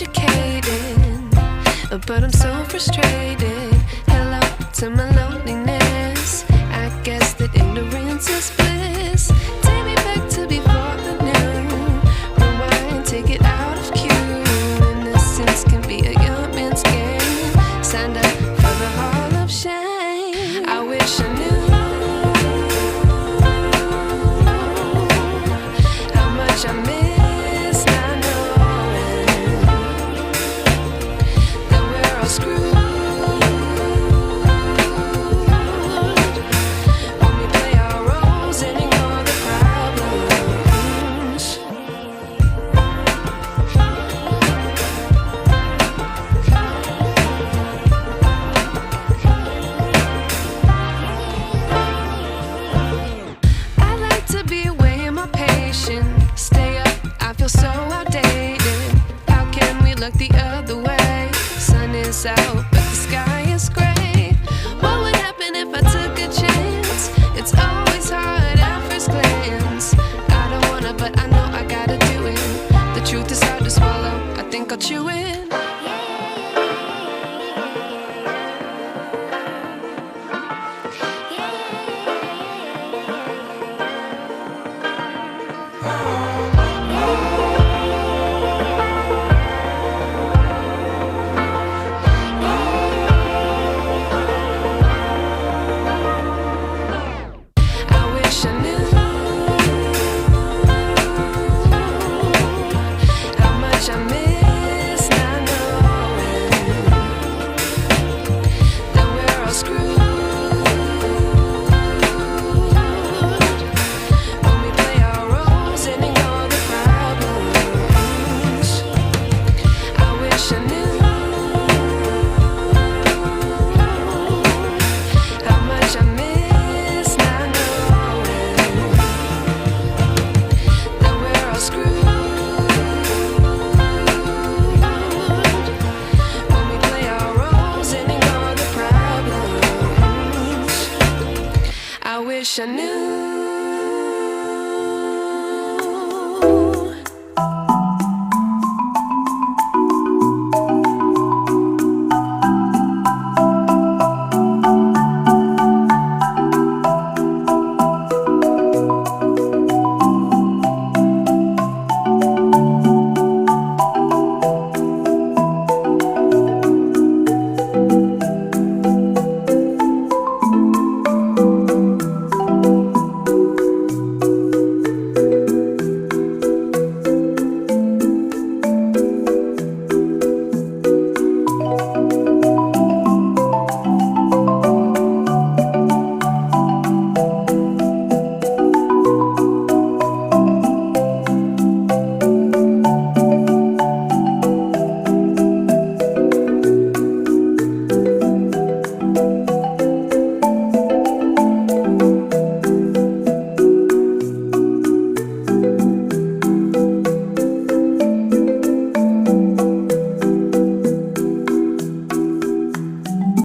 educated, but I'm so frustrated. Hello to my loneliness. I guess that ignorance is bliss. Take me back to before I knew. Rewind, take it out of cue. Innocence can be a young man's game. Signed up for the hall of shame. I wish I knew how much I miss not knowing that we're all screwed. Stay up, I feel so outdated. How can we look the other way? Sun is out, but the sky is gray. What would happen if I took a chance? It's always hard at first glance. I don't wanna, but I know I gotta do it. The truth is hard to swallow, I think I'll chew it.